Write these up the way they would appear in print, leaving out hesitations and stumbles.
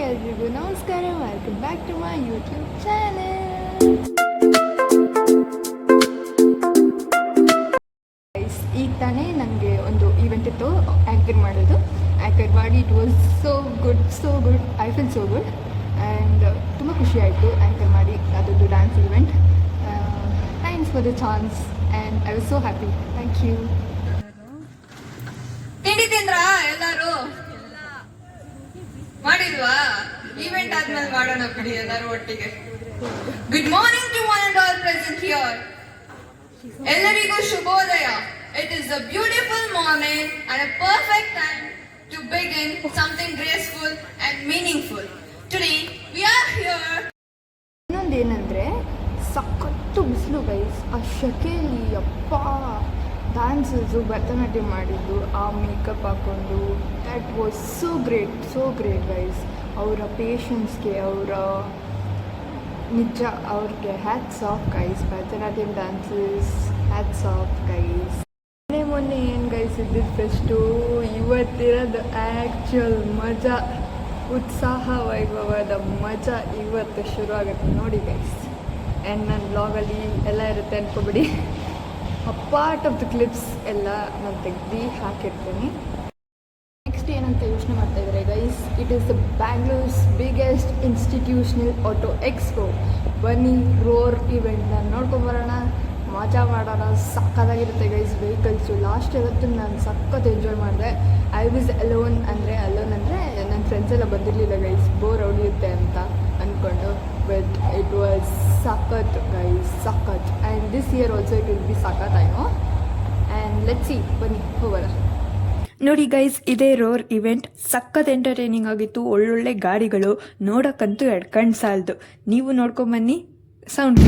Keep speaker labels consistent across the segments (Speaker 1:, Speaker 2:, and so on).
Speaker 1: ಎಲ್ರಿಗೂ ನಮಸ್ಕಾರ, welcome back to my YouTube channel. ಈಗ ತಾನೇ ನನಗೆ ಒಂದು ಈವೆಂಟ್ ಇತ್ತು ಆ್ಯಂಕರ್ ಮಾಡೋದು. ಆ್ಯಂಕರ್ ಮಾಡಿ it was so good I feel so good and ತುಂಬ ಖುಷಿ ಆಯಿತು ಆ್ಯಂಕರ್ ಮಾಡಿ ಅದೊಂದು dance event. Thanks for the chance and I was so happy. Thank you.
Speaker 2: ತಿಂಡಿ ತಿಂದ್ರಾ ಎಲ್ಲರೂ? ಮಾಡಿಲ್ವಾ? ಈವೆಂಟ್ ಆದ್ಮೇಲೆ ಮಾಡೋಣ ಬಿಡಿ ಎಲ್ಲರೂ ಒಟ್ಟಿಗೆ. Good morning to one and all present here. ಎಲ್ಲರಿಗೂ ಶುಭೋದಯ. It is a beautiful morning and a perfect time to begin something graceful and meaningful. Today we are here.
Speaker 1: ಇನ್ನೊಂದೇನೆಂದರೆ ಸಖತ್ತು ಬಿಸಿಲು ಗೈಸ್. ಆ ಶೆಕೆಯಲ್ಲಿ ಅಪ್ಪ ಡ್ಯಾನ್ಸಸ್ಸು ಭರತನಾಟ್ಯ ಮಾಡಿದ್ದು, ಆ ಮೇಕಪ್ ಹಾಕ್ಕೊಂಡು, that was so great guys. ಅವರ ಪೇಷನ್ಸ್ಗೆ, ಅವರ ನಿಜ ಅವ್ರಿಗೆ hats off guys. Bharatanatyam dances hats off guys. ಮೊನ್ನೆ ಏನು ಗೈಸ್ ಇದ್ದಿದ್ದು ಫೆಸ್ಟು, ಇವತ್ತಿರೋದು ಆ್ಯಕ್ಚುಯಲ್ ಮಜಾ, ಉತ್ಸಾಹ ವೈಭವದ ಮಜಾ ಇವತ್ತು ಶುರು ಆಗುತ್ತೆ ನೋಡಿ ಗೈಸ್. ಆ್ಯಂಡ್ ನನ್ನ ಬ್ಲಾಗಲ್ಲಿ ಎಲ್ಲ ಇರುತ್ತೆ ಅನ್ಕೋಬಿಡಿ. A part of the clips ಎಲ್ಲ ನಾನು ತೆಗ್ದು ಹಾಕಿರ್ತೀನಿ. ನೆಕ್ಸ್ಟ್ ಏನಂತ ಯೋಚನೆ ಮಾಡ್ತಾಯಿದ್ದಾರೆ guys, it is the Bangalore's biggest institutional auto expo. ಬನ್ನಿ ರೋರ್ ಇವೆಂಟ್ನ ನೋಡ್ಕೊಂಬರೋಣ, ಮಜಾ ಮಾಡೋಣ. ಸಕ್ಕತ್ತಾಗಿರುತ್ತೆ ಗೈಸ್ ವೆಹಿಕಲ್ಸು. ಲಾಸ್ಟ್ ಇವತ್ತು ನಾನು ಸಖತ್ ಎಂಜಾಯ್ ಮಾಡಿದೆ. ಐ ವಾಸ್ ಅಲೋನ್ ಅಂದರೆ ನನ್ನ ಫ್ರೆಂಡ್ಸ್ ಎಲ್ಲ ಬಂದಿರಲಿಲ್ಲ ಗೈಸ್, ಬೋರ್ ಹೊಡೆಯುತ್ತೆ ಅಂತ ಅಂದ್ಕೊಂಡು. ಬಟ್ ಇಟ್ ವಾಸ್ ಸಖತ್ ಗೈಸ್, ಸಖತ್. And this year also it will be ಸಖತ್, I know. And let's see, ಬನ್ನಿ ಹೋಗೋಣ.
Speaker 3: ನೋಡಿ ಗೈಸ್, ಇದೇ ರೋರ್ ಇವೆಂಟ್ ಸಖತ್ ಎಂಟರ್ಟೈನಿಂಗ್ ಆಗಿತ್ತು. ಒಳ್ಳೊಳ್ಳೆ ಗಾಡಿಗಳು ನೋಡೋಕ್ಕಂತೂ ಎರಡು ಕಣ್ಣು ಸಾಲದು. ನೀವು ನೋಡ್ಕೊಂಬನ್ನಿ. Sound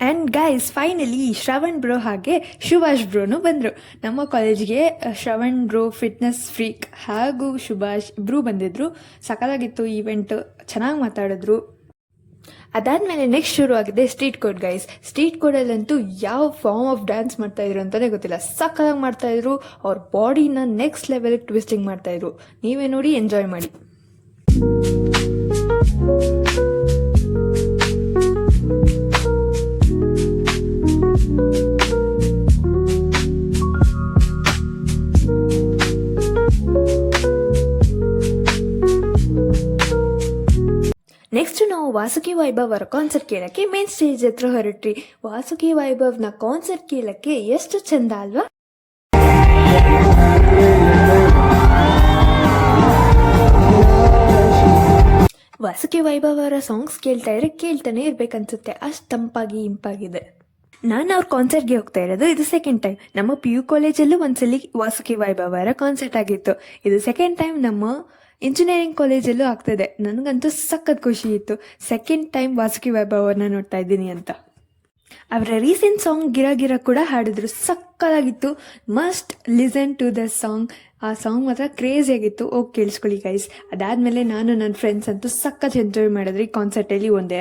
Speaker 3: and guys, finally Shravan bro ಹಾಗೆ ಸುಭಾಷ್ ಬ್ರೋನು ಬಂದರು ನಮ್ಮ ಕಾಲೇಜಿಗೆ. ಶ್ರವಣ್ ಬ್ರೋ ಫಿಟ್ನೆಸ್ ಫ್ರೀಕ್ ಹಾಗೂ ಸುಭಾಷ್ ಇಬ್ಬರೂ ಬಂದಿದ್ದರು. ಸಕಲಾಗಿತ್ತು ಈವೆಂಟ್, ಚೆನ್ನಾಗಿ ಮಾತಾಡಿದ್ರು. ಅದಾದಮೇಲೆ ನೆಕ್ಸ್ಟ್ ಶುರು ಆಗಿದೆ ಸ್ಟ್ರೀಟ್ ಕೋಡ್ ಗೈಸ್. ಸ್ಟ್ರೀಟ್ ಕೋಡಲ್ಲಂತೂ ಯಾವ ಫಾರ್ಮ್ ಆಫ್ ಡ್ಯಾನ್ಸ್ ಮಾಡ್ತಾಯಿದ್ರು ಅಂತಲೇ ಗೊತ್ತಿಲ್ಲ. ಸಕ್ಕತ್ತಾಗಿ ಮಾಡ್ತಾಯಿದ್ರು. ಅವ್ರ ಬಾಡಿನ ನೆಕ್ಸ್ಟ್ ಲೆವೆಲ್ಗೆ ಟ್ವಿಸ್ಟಿಂಗ್ ಮಾಡ್ತಾಯಿದ್ರು. ನೀವೇ ನೋಡಿ ಎಂಜಾಯ್ ಮಾಡಿ. ನೆಕ್ಸ್ಟ್ ನಾವು ವಾಸುಕಿ ವೈಭವ್ ಅವರ ಕಾನ್ಸರ್ಟ್ ಕೇಳಕ್ಕೆ ಮೇನ್ ಸ್ಟೇಜ್ ಹತ್ರ ಹೊರಟ್ರಿ. ವಾಸುಕಿ ವೈಭವ್ನ ಕಾನ್ಸರ್ಟ್ ಕೇಳಕ್ಕೆ ಎಷ್ಟು ಚಂದ ಅಲ್ವಾ. ವಾಸುಕಿ ವೈಭವ್ ಅವರ ಸಾಂಗ್ಸ್ ಕೇಳ್ತಾನೆ ಇರ್ಬೇಕನ್ಸುತ್ತೆ, ಅಷ್ಟು ತಂಪಾಗಿ ಇಂಪಾಗಿದೆ. ನಾನು ಅವ್ರ ಕಾನ್ಸರ್ಟ್ಗೆ ಹೋಗ್ತಾ ಇರೋದು ಇದು ಸೆಕೆಂಡ್ ಟೈಮ್. ನಮ್ಮ PU ಕಾಲೇಜಲ್ಲೂ ಒಂದ್ಸಲಿ ವಾಸುಕಿ ವೈಭವ್ ಅವರ ಕಾನ್ಸರ್ಟ್ ಆಗಿತ್ತು. ಇದು ಸೆಕೆಂಡ್ ಟೈಮ್ ನಮ್ಮ ಇಂಜಿನಿಯರಿಂಗ್ ಕಾಲೇಜಲ್ಲೂ ಆಗ್ತದೆ. ನನಗಂತೂ ಸಖತ್ ಖುಷಿ ಇತ್ತು, ಸೆಕೆಂಡ್ ಟೈಮ್ ವಾಸುಕಿ ವೈಭವ್ ಅವ್ರನ್ನ ನೋಡ್ತಾ ಇದ್ದೀನಿ ಅಂತ. ಅವರ ರೀಸೆಂಟ್ ಸಾಂಗ್ ಗಿರ ಕೂಡ ಹಾಡಿದ್ರು, ಸಕ್ಕತ್ತಾಗಿತ್ತು. Must listen to the song. ಆ ಸಾಂಗ್ ಮಾತ್ರ ಕ್ರೇಜಿ ಆಗಿತ್ತು. ಹೋಗಿ ಕೇಳಿಸ್ಕೊಳ್ಳಿ ಗೈಸ್. ಅದಾದಮೇಲೆ ನಾನು ನನ್ನ ಫ್ರೆಂಡ್ಸ್ ಅಂತೂ ಸಖತ್ ಎಂಜಾಯ್ ಮಾಡಿದ್ರಿ ಕಾನ್ಸರ್ಟಲ್ಲಿ. ಒಂದು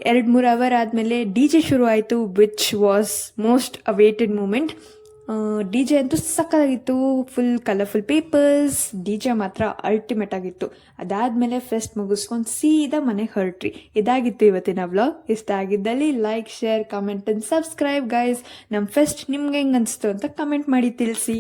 Speaker 3: 2-3 ಅವರ್ ಆದಮೇಲೆ DJ ಶುರು ಆಯಿತು, which was most awaited moment. DJ ಅಂತೂ ಸಕ್ಕತ್ತಾಗಿತ್ತು. Full colourful papers. DJ ಮಾತ್ರ ಅಲ್ಟಿಮೇಟ್ ಆಗಿತ್ತು. ಅದಾದಮೇಲೆ ಫೆಸ್ಟ್ ಮುಗಿಸ್ಕೊಂಡು ಸೀದಾ ಮನೆಗೆ ಹೊರಟ್ರಿ. ಇದಾಗಿತ್ತು ಇವತ್ತಿನ ವ್ಲಾಗ್. ಇಷ್ಟ ಆಗಿದ್ದಲ್ಲಿ like, share, comment and subscribe guys. ನಮ್ಮ ಫೆಸ್ಟ್ ನಿಮ್ಗೆ ಹೆಂಗೆ ಅನಿಸ್ತು ಅಂತ ಕಮೆಂಟ್ ಮಾಡಿ ತಿಳಿಸಿ.